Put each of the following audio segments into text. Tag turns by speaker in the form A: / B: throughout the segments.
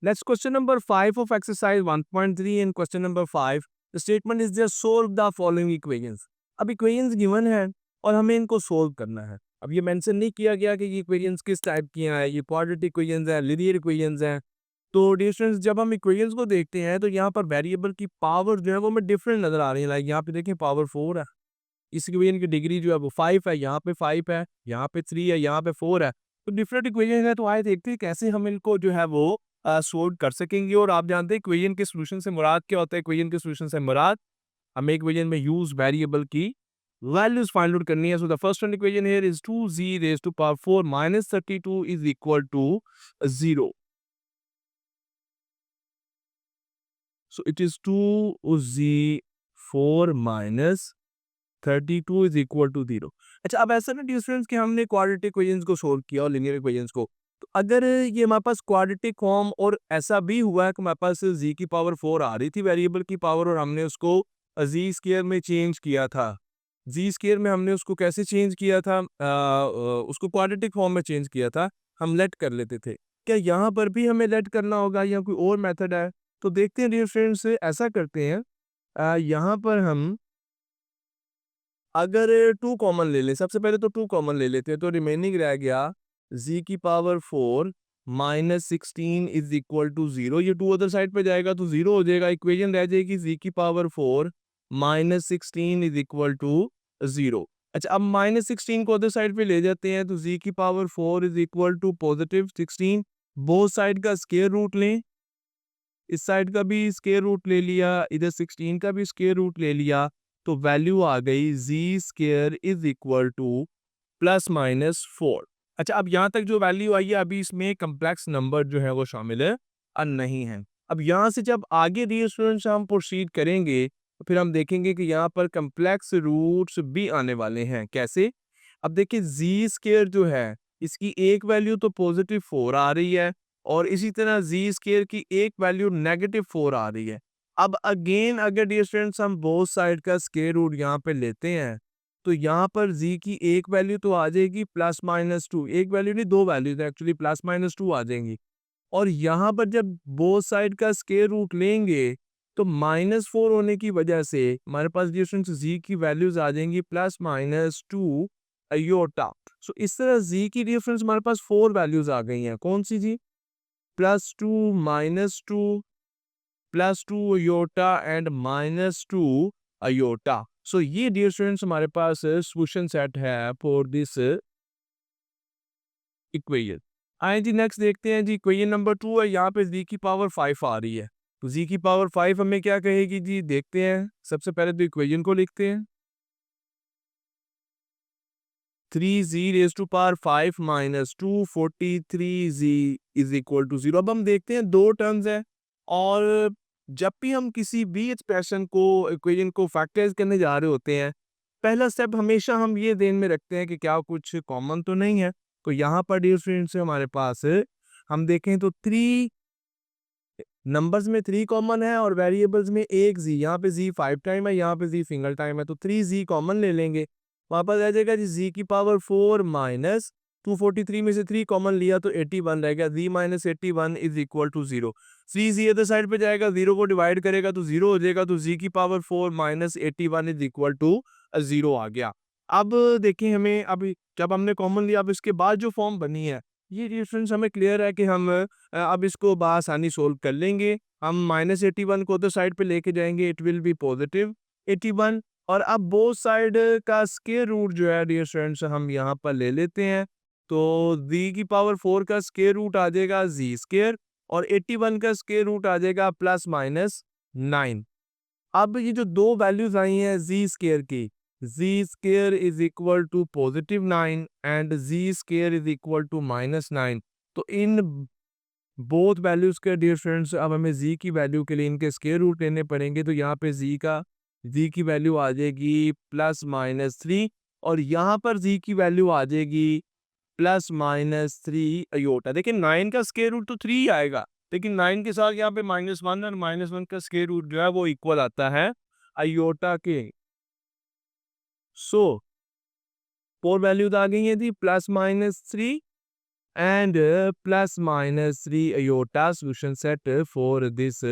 A: Next question number 5 of exercise 1.3 and question number 5. The statement is just solve the following equations. अब equations given है और हमें इनको solve करना है. अब ये मेंशन नहीं किया गया कि ये equations किस टाइप की हैं, ये quadratic equations हैं, linear equations हैं. तो dear students जब हम equations को देखते हैं तो यहाँ पर वेरिएबल की पावर जो है वो हमें डिफरेंट नजर आ रही है. लाइक यहाँ पे देखें पावर 4 है, इस इक्वेशन की डिग्री जो है वो 5 है, यहाँ पे 5 है, यहाँ पे 3 है, यहाँ पे 4 है. तो डिफरेंट इक्वेशन है, तो आए देखते हैं कैसे हम इनको जो है वो सोल्व कर सकेंगे. और आप जानते हैं इक्वेशन के सोल्यूशन से मुराद क्या होता है. इक्वेशन के सोल्यूशन से मुराद हमें इक्वेशन में यूज वेरिएबल की वैल्यूज फाइंड आउट करनी है. So the first one equation here is 2z raise to power 4 minus 32 is equal to 0. So it is 2z4 minus 32 is equal to 0. अच्छा, अब ऐसा ना डिफरेंस कि हमने क्वाड्रेटिक इक्वेशंस को सोल्व किया और लीनियर इक्वेशंस को. तो अगर ये हमारे पास क्वाड्रेटिक फॉर्म और ऐसा भी हुआ है कि हमारे पास z की पावर 4 आ रही थी वेरिएबल की पावर और हमने उसको z स्क्वायर में चेंज किया था. z स्क्वायर में हमने उसको कैसे चेंज किया था, उसको क्वाड्रेटिक फॉर्म में चेंज किया था. हम लेट कर लेते थे. क्या यहाँ पर भी हमें लेट करना होगा या कोई और मेथड है? तो देखते हैं डियर फ्रेंड्स, ऐसा करते हैं. यहाँ पर हम अगर 2 कॉमन ले लें, सबसे पहले तो 2 कॉमन ले लेते हैं, तो रिमेनिंग रह गया z की power 4 minus 16 is equal to 0. ये 2 अदर साइड पे जाएगा तो 0 हो जाएगा. इक्वेशन रह जाएगी z की power 4 minus 16 is equal to 0. अच्छा, अब माइनस 16 को अदर साइड पे ले जाते हैं तो z की power 4 is equal to positive 16. Both side का स्क्वायर रूट लें, इस साइड का भी स्क्वायर रूट ले लिया, इधर 16 का भी स्क्वायर रूट ले लिया, तो वैल्यू आ गई z square is equal to plus minus 4. अच्छा, अब यहाँ तक जो वैल्यू आई है अभी इसमें कम्प्लेक्स नंबर जो है वो शामिल है नहीं है. अब यहाँ से जब आगे दिए स्टूडेंट्स हम प्रोसीड करेंगे तो फिर हम देखेंगे कि यहाँ पर कम्प्लेक्स रूट्स भी आने वाले हैं. कैसे? अब देखिए z स्क्वायर जो है इसकी एक वैल्यू तो पॉजिटिव 4 आ रही है और इसी तरह z स्क्वायर की एक वैल्यू नेगेटिव 4 आ रही है. अब अगेन अगर डियर स्टूडेंट्स हम बोथ साइड का स्क्वायर रूट यहाँ पे लेते हैं तो यहाँ पर z की एक वैल्यू तो आ जाएगी प्लस माइनस 2, एक वैल्यू नहीं दो वैल्यूज एक्चुअली प्लस माइनस 2 आ जाएंगी. और यहाँ पर जब बोथ साइड का स्क्वायर रूट लेंगे तो -4 होने की वजह से हमारे पास डियर स्टूडेंट्स z की वैल्यूज आ जाएंगी प्लस माइनस 2 अयोटा. सो इस तरह z की डिफरेंस हमारे पास 4 वैल्यूज आ गई हैं. कौन सी जी? +2 -2 +2 अयोटा एंड -2 अयोटा. सो ये डियर स्टूडेंट्स हमारे पास सॉल्यूशन सेट है फॉर दिस इक्वेशन. आए जी नेक्स्ट देखते हैं जी. इक्वेशन नंबर 2 है, यहाँ पे z की पावर 5 आ रही है. तो z की पावर 5 हमें क्या कहेगी जी, देखते हैं. सबसे पहले तो इक्वेशन को लिखते हैं. 3z raise to power 5 minus 243z is equal to 0. अब हम देखते हैं दो टर्म्स है और जब भी हम किसी भी एक्सप्रेशन को इक्वेशन को फैक्टराइज करने जा रहे होते हैं पहला स्टेप हमेशा हम ये ध्यान में रखते हैं कि क्या कुछ कॉमन तो नहीं है. तो यहाँ पर डियर स्टूडेंट्स हमारे पास हम देखें तो 3 नंबर्स में 3 कॉमन है और वेरिएबल्स में एक z, यहाँ पे z 5 टाइम है, यहाँ पे z सिंगल टाइम है, तो 3z कॉमन ले लेंगे. वापस आ जाएगा जी z की पावर 4 माइनस 243 में से 3 कॉमन लिया तो 81 रहेगा. z minus 81 is equal to 0. 3z other side पे जाएगा, 0 को डिवाइड करेगा तो 0 हो जाएगा, तो z की power 4 minus 81 is equal to 0 आ गया. अब देखिए हमें अभी जब हमने कॉमन लिया अब इसके बाद जो फॉर्म बनी है ये डिफरेंस हमें क्लियर है कि हम अब इसको बआसानी सोल्व कर लेंगे. हम -81 को अदर साइड पे लेके जाएंगे, इट विल बी पॉजिटिव 81. और अब बोथ साइड का स्क्वायर रूट जो है डियर स्टूडेंट्स हम यहाँ पर ले लेते हैं. तो z की पावर 4 का स्क्वायर रूट आ जाएगा z स्क्वायर और 81 का स्क्वायर रूट आ जाएगा प्लस माइनस 9. अब ये जो दो वैल्यूज आई हैं z स्क्वायर की, z square is equal to positive 9 and z square is equal to -9. तो इन बोथ वैल्यूज के डियर फ्रेंड्स अब हमें z की वैल्यू के लिए इनके स्क्वायर रूट लेने पड़ेंगे. तो यहाँ पे z की वैल्यू आ जाएगी प्लस माइनस 3 और यहाँ पर z की वैल्यू आ जाएगी प्लस माइनस 3 अयोटा. देखिए 9 का स्क्वायर रूट तो 3 ही आएगा लेकिन 9 के साथ यहाँ पे -1 और -1 का स्क्वायर रूट जो है वो इक्वल आता है अयोटा के. सो 4 वैल्यूज आ गई हैं थी plus minus 3 and plus minus 3 iota solution set for this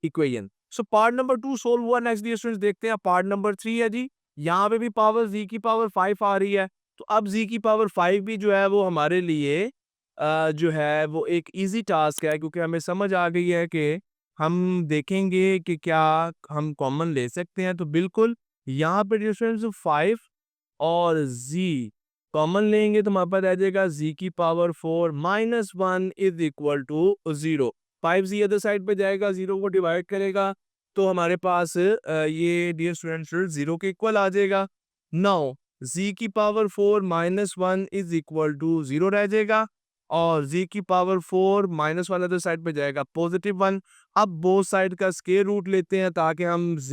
A: equation. So part number 2 solve हुआ. नेक्स्ट डियर स्टूडेंट्स देखते हैं पार्ट नंबर 3 है जी. यहाँ पे भी पावर z की पावर 5 आ रही है. तो अब z की पावर 5 भी जो है वो हमारे लिए जो है वो एक इजी टास्क है, क्योंकि हमें समझ आ गई है कि हम देखेंगे कि क्या हम कॉमन ले सकते हैं. तो बिल्कुल यहाँ पे डियर स्टूडेंट्स 5 और z कॉमन लेंगे तो हमारे पास आ जाएगा z की power 4 minus 1 is equal to 0. 5z other side पे जाएगा, 0 को डिवाइड करेगा तो हमारे पास ये डियर स्टूडेंट्स 0 के इक्वल आ जाएगा. नाउ z की power 4 minus 1 is equal to 0 रह जाएगा और z की पावर 4 माइनस 1 अदर साइड पे जाएगा पॉजिटिव 1. अब बोथ साइड का स्क्वायर रूट लेते हैं ताकि हम z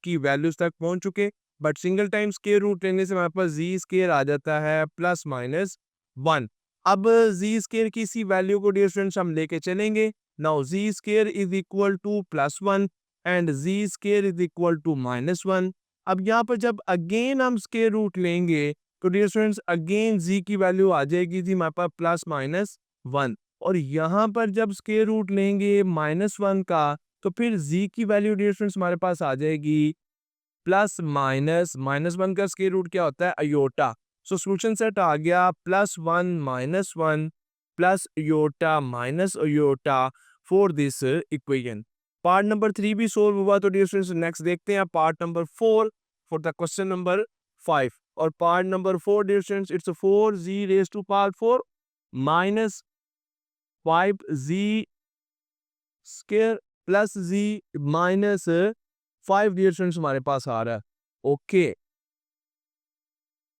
A: की वैल्यूज तक पहुंच चुके, but single time square root लेने से हमारे पास जी स्क्वायर आ जाता है प्लस माइनस 1. अब जी स्क्वायर की इसी वैल्यू को डियर स्टूडेंट्स हम लेके चलेंगे. Now Z square is equal to plus 1 and Z square is equal to minus 1. अब यहाँ पर जब अगेन हम स्क्वायर रूट लेंगे तो डियर स्टूडेंट्स अगेन जी की वैल्यू आ जाएगी जी हमारे पास प्लस माइनस 1. और यहाँ पर जब स्क्वायर रूट लेंगे माइनस 1 का तो फिर जी की वैल्यू डियर स्टूडेंट्स हमारे पास आ जाएगी प्लस माइनस माइनस 1 का स्क्वायर रूट क्या होता है अयोटा. सो सॉल्यूशन सेट आ गया plus 1 minus 1 plus aorta minus iota for this equation. Part number 3 भी सोल्व हुआ. तो डियर स्टूडेंट्स नेक्स्ट देखते हैं part number 4 for the question number 5. और part number 4 dear students it's 4z raise to power 4 minus 5z square plus z minus 5 dear students हमारे पास आ रहा है. ओके,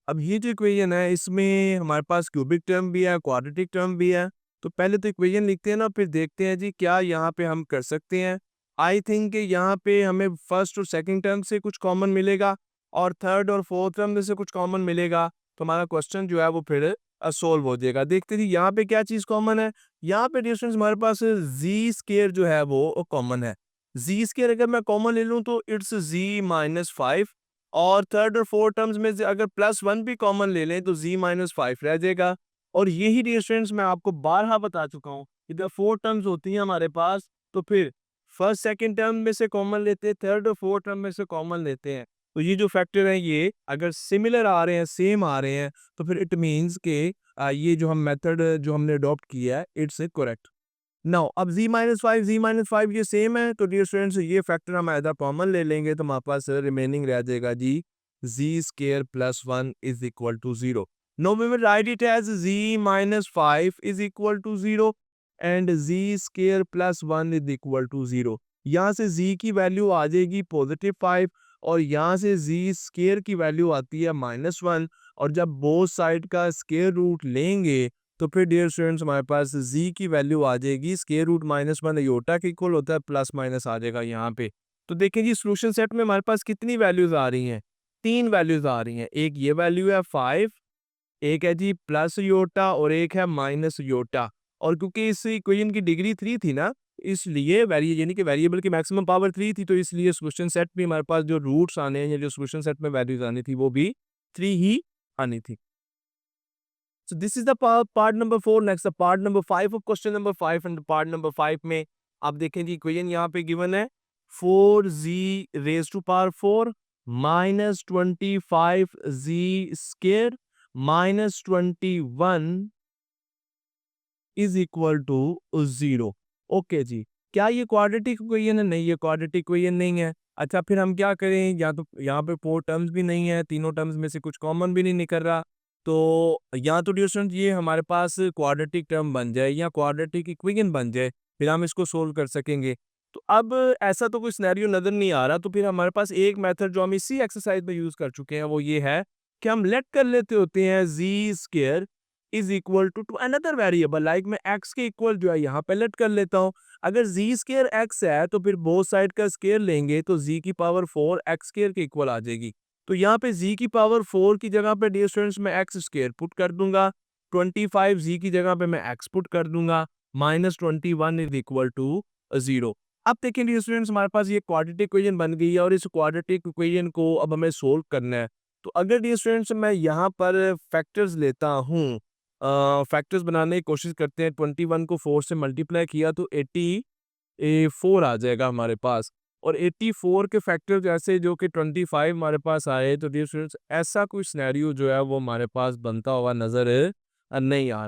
A: अब ये जो इक्वेशन है इसमें हमारे पास क्यूबिक टर्म भी है, क्वाड्रेटिक टर्म भी है. तो पहले तो इक्वेशन लिखते हैं ना, फिर देखते हैं जी क्या यहाँ पे हम कर सकते हैं. आई थिंक कि यहाँ पे हमें फर्स्ट और सेकंड टर्म से कुछ कॉमन मिलेगा और थर्ड और फोर्थ टर्म में से कुछ कॉमन मिलेगा, तो हमारा क्वेश्चन जो है वो फिर सोल्व हो जाएगा. देखते जी यहाँ पे क्या चीज़ कॉमन है. यहाँ पे डिस्टेंस हमारे पास जी स्केयर जो है वो कॉमन है. जी स्केयर अगर मैं कॉमन ले लूँ तो इट्स जी माइनस 5 और थर्ड और फोर्थ टर्म्स में से अगर प्लस 1 भी कॉमन ले लें तो z माइनस 5 रह जाएगा. और यही डिस्टेंस मैं आपको बारहा बता चुका हूँ कि जब फोर टर्म्स होती हैं हमारे पास तो फिर फर्स्ट सेकंड टर्म में से कॉमन लेते हैं, थर्ड और फोर्थ टर्म में से कॉमन लेते हैं. तो ये जो फैक्टर हैं ये अगर सिमिलर आ रहे हैं, सेम आ रहे हैं, तो फिर इट मीन्स के ये जो हम मेथड जो हमने अडॉप्ट किया है इट्स करेक्ट. नाउ अब z माइनस 5 ये सेम है तो डियर स्टूडेंट्स ये फैक्टर हम ऐसा कॉमन ले लेंगे तो हमारे पास रिमेनिंग रह जाएगा जी z square plus 1 is equal to 0. Now we will write it as z minus 5 is equal to 0 and z square plus 1 is equal to 0. यहाँ से z की वैल्यू आ जाएगी पॉजिटिव 5 और यहाँ से z स्क्वायर की वैल्यू आती है माइनस 1. और जब बोथ साइड का स्क्वायर रूट लेंगे तो फिर डियर स्टूडेंट्स हमारे पास z की वैल्यू आ जाएगी स्क्वायर रूट माइनस 1 अयोटा के इक्वल होता है, प्लस माइनस आ जाएगा यहाँ पे. तो देखें जी सॉल्यूशन सेट में हमारे पास कितनी वैल्यूज आ रही हैं, 3 वैल्यूज आ रही हैं. एक ये वैल्यू है 5, एक है जी प्लस अयोटा और एक है माइनस अयोटा. और क्योंकि इस इक्वेशन की डिग्री 3 थी ना, इसलिए यानी कि वेरिएबल की मैक्सिमम पावर 3 थी, तो इसलिए सॉल्यूशन सेट में हमारे पास जो रूट्स आने हैं या जो सॉल्यूशन सेट में वैल्यूज आनी थी वो भी 3 ही आनी थी. So this is the part number 4. Next the part number 5 of question number 5 and part number 5 में आप देखें जी इक्वेशन यहाँ पे गिवन है 4z raise to power 4 minus 25z square minus 21 is equal to 0. Okay जी, क्या ये क्वाड्रेटिक इक्वेशन है? नहीं, ये क्वाड्रेटिक इक्वेशन नहीं है. अच्छा फिर हम क्या करें, या तो यहाँ पे 4 टर्म्स भी नहीं है, तीनों टर्म्स में से कुछ कॉमन भी नहीं निकल रहा, तो या तो डिस्टेंस ये हमारे पास क्वाड्रेटिक टर्म बन जाए या क्वाड्रेटिक इक्वेशन बन जाए, फिर हम इसको सोल्व कर सकेंगे. तो अब ऐसा तो कोई सिनेरियो नज़र नहीं आ रहा, तो फिर हमारे पास एक मेथड जो हम इसी एक्सरसाइज में यूज़ कर चुके हैं वो ये है कि हम लेट कर लेते होते हैं z square is equal to another variable. Like मैं x के इक्वल जो है यहाँ पे लेट कर लेता हूँ. अगर z स्क्वायर x है तो फिर बोथ साइड का स्क्वायर लेंगे तो z की पावर 4 x स्क्वायर के इक्वल आ जाएगी. तो यहाँ पे z की पावर 4 की जगह पे डियर स्टूडेंट्स मैं x स्क्वायर पुट कर दूंगा, 25 z की जगह पे मैं x पुट कर दूंगा, माइनस 21 इज इक्वल टू 0. अब देखिए डियर स्टूडेंट्स हमारे पास ये क्वाड्रेटिक इक्वेशन बन गई है और इस क्वाड्रेटिक इक्वेशन को अब हमें सोल्व करना है. तो अगर डियर स्टूडेंट्स मैं यहाँ पर फैक्टर्स लेता हूँ फैक्टर्स बनाने की कोशिश करते हैं, 21 को 4 से मल्टीप्लाई किया तो 84 आ जाएगा हमारे पास, और 84 के फैक्टर जैसे जो कि 25 हमारे पास आए, तो डियर स्टूडेंट्स ऐसा कोई सिनेरियो जो है वो हमारे पास बनता हुआ नज़र नहीं आ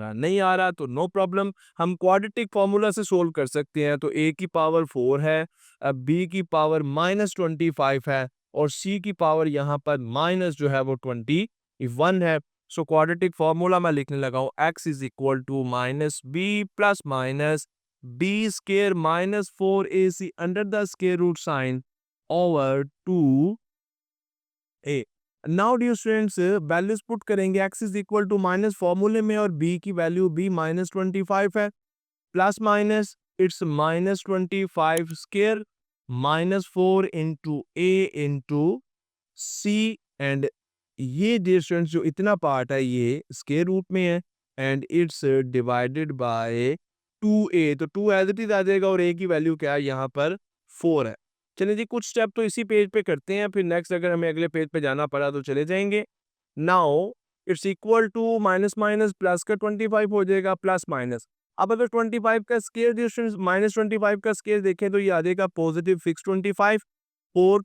A: रहा तो नो प्रॉब्लम, हम क्वाड्रेटिक फार्मूला से सोल्व कर सकते हैं। तो a की पावर 4 है, b की पावर -25 है, और c की पावर यहाँ पर माइनस जो है वो 21 है। सो क्वाड्रेटिक फार्मूला मैं लिखने लगा हूँ, x is equal to minus B plus minus B square minus 4ac under the square root sign over 2a। Now dear students values put करेंगे, x is equal to minus फॉर्मूले में, और b की value b -25 है, plus minus it's -25 square -4 into a into c, and ये dear students जो इतना part है ये स्केयर रूट में है, and it's divided by 2a, तो 2 एज इट इज आ जाएगा, और a की वैल्यू क्या है यहाँ पर 4 है। चलिए जी कुछ स्टेप तो इसी पेज पे करते हैं, फिर नेक्स्ट अगर हमें अगले पेज पे जाना पड़ा तो चले जाएंगे। Now it's equal to minus minus plus का 25 हो जाएगा, प्लस माइनस, अब अगर 25 का स्केयर डिस्टेंस -25 का स्केयर देखें तो ये आ जाएगा पॉजिटिव 625, 4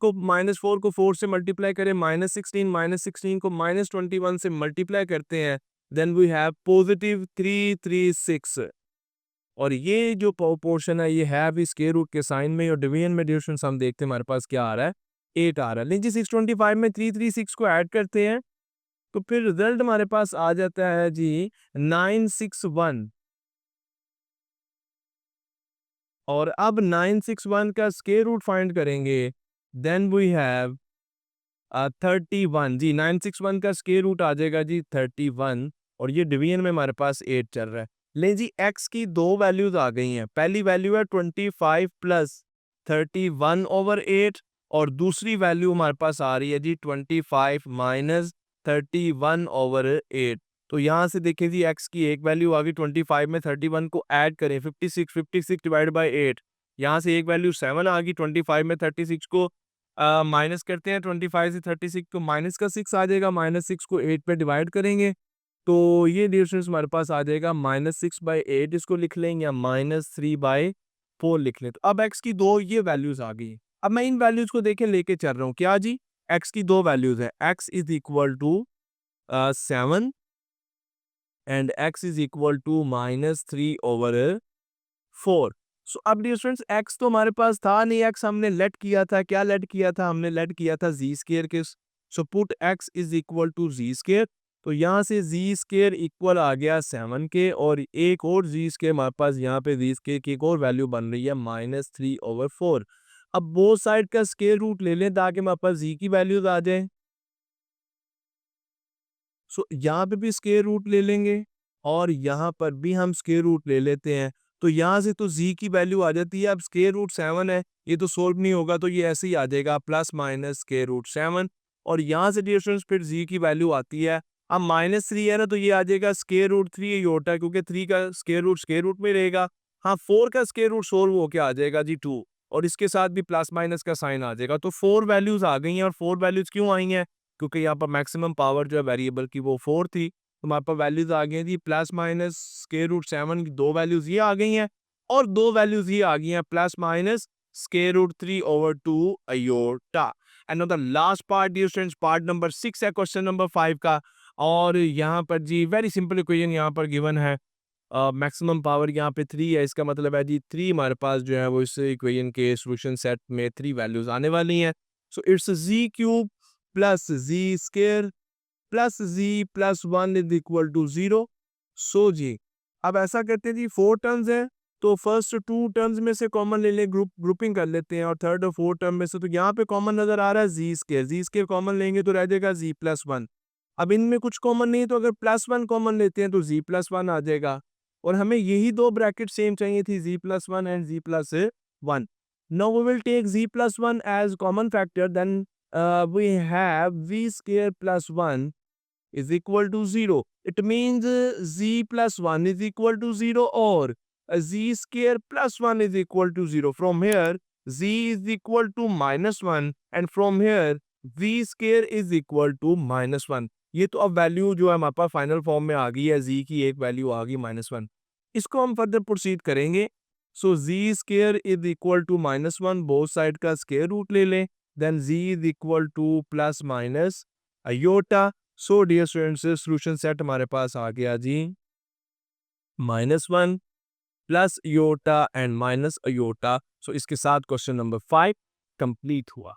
A: को 4 से मल्टीप्लाई करें -16 को -21 से मल्टीप्लाई करते हैं, देन वी हैव पॉजिटिव 336, और ये जो पोर्शन है ये है अभी स्क्वायर रूट के साइन में, और डिवीजन में डिस्टेंस हम देखते हैं हमारे पास क्या आ रहा है 8 आ रहा है। लेकिन 625 में 336 को ऐड करते हैं तो फिर रिजल्ट हमारे पास आ जाता है जी 961, और अब 961 का स्क्वायर रूट फाइंड करेंगे, देन वी हैव 31 जी, 961 का स्क्वायर रूट आ जाएगा जी 31, और ये डिवीजन में हमारे पास 8 चल रहा है। ले जी x की दो वैल्यूज आ गई हैं, पहली वैल्यू है 25 प्लस 31/8, और दूसरी वैल्यू हमारे पास आ रही है जी 25 माइनस 31/8। तो यहाँ से देखें जी x की एक वैल्यू आ गई, 25 में 31 को ऐड करें 56 डिवाइड बाई 8, यहाँ से एक वैल्यू 7 आ गई, 25 में 36 को माइनस करते हैं, 25 से 36 तो माइनस का 6 आ जाएगा, -6 को 8 पे डिवाइड करेंगे तो ये डिस्टेंस हमारे पास आ जाएगा -6/8, इसको लिख लें, या -3/4 लिख लें। तो अब x की दो ये वैल्यूज आ गई, अब मैं इन वैल्यूज को देखें लेके चल रहा हूँ, क्या जी x की दो वैल्यूज है, x is equal to 7 and x is equal to -3/4। So अब डियर स्टूडेंट्स x तो हमारे पास था नहीं, x हमने लेट किया था, क्या लेट किया था, हमने लेट किया था z स्क्वायर के, so put x is equal to z square, तो यहाँ से z स्क्वायर इक्वल आ गया 7 के, और एक और z स्क्वायर हमारे पास यहाँ पे z स्क्वायर की एक और वैल्यू बन रही है -3/4। अब बोथ साइड का स्क्वायर रूट ले लें ताकि हमारे पास z की वैल्यूज आ जाए, सो यहाँ पे भी स्क्वायर रूट ले लेंगे, और यहाँ पर भी हम स्क्वायर रूट ले लेते हैं, तो यहाँ से तो z की वैल्यू आ जाती है। अब स्क्वायर रूट 7 है, ये तो सोल्व नहीं होगा, तो ये ऐसे ही आ जाएगा प्लस माइनस स्क्वायर रूट 7, और यहाँ से डियर स्टूडेंट्स फिर z की वैल्यू आती है, अब -3 है ना, तो ये आ जाएगा स्क्वायर रूट 3 ही होता है, क्योंकि 3 का स्क्वायर रूट में रहेगा। हाँ 4 का स्क्वायर रूट सोल्व होके आ जाएगा जी 2, और इसके साथ भी प्लस माइनस का साइन आ जाएगा, तो 4 वैल्यूज आ गई हैं, और 4 वैल्यूज क्यों आई हैं, क्योंकि यहाँ पर मैक्सिमम पावर जो है वेरिएबल की वो 4 थी, तो हमारे पास वैल्यूज आ गई थी प्लस माइनस स्क्वायर रूट 7 की दो वैल्यूज ये आ गई हैं, और दो वैल्यूज ये आ गई हैं plus minus square root 3/2 iota. And the last part dear students, part number 6 है क्वेश्चन नंबर 5 का, और यहाँ पर जी वेरी सिंपल इक्वेशन यहाँ पर गिवन है, मैक्सिमम पावर यहाँ पे 3 है, इसका मतलब है जी 3 हमारे पास जो है वो इस इक्वेशन के सॉल्यूशन सेट में 3 वैल्यूज आने वाली हैं। So it's z cube plus z square plus z plus 1 is equal to 0। So जी अब ऐसा करते हैं जी 4 टर्म्स है, तो फर्स्ट 2 टर्म्स में से कॉमन ले लें, ग्रुपिंग कर लेते हैं, और थर्ड और फोर्थ टर्म में से, तो यहाँ पे कॉमन नजर आ रहा है z स्क्वायर कॉमन लेंगे तो रह जाएगा z प्लस 1। अब इनमें कुछ कॉमन नहीं है, तो अगर प्लस 1 कॉमन लेते हैं तो z प्लस 1 आ जाएगा, और हमें यही दो ब्रैकेट सेम चाहिए थी, z plus 1 and z plus 1। Now we will take z plus 1 as common factor, then we have v square plus 1 is equal to 0. It means z plus 1 is equal to 0, or z square plus 1 is equal to 0. From here, z is equal to -1, and from here, v square is equal to -1. ये तो अब value जो है हमारे पास final form में आ गई है, जी की एक वैल्यू आ गई -1। इसको हम फर्दर प्रोसीड करेंगे। So z square is equal to -1, both side का स्क्वायर रूट ले लें, then z is equal to plus minus iota. So dear students, solution set हमारे पास आ गया z -1 plus iota and minus iota. So इसके साथ क्वेश्चन नंबर 5 कंप्लीट हुआ।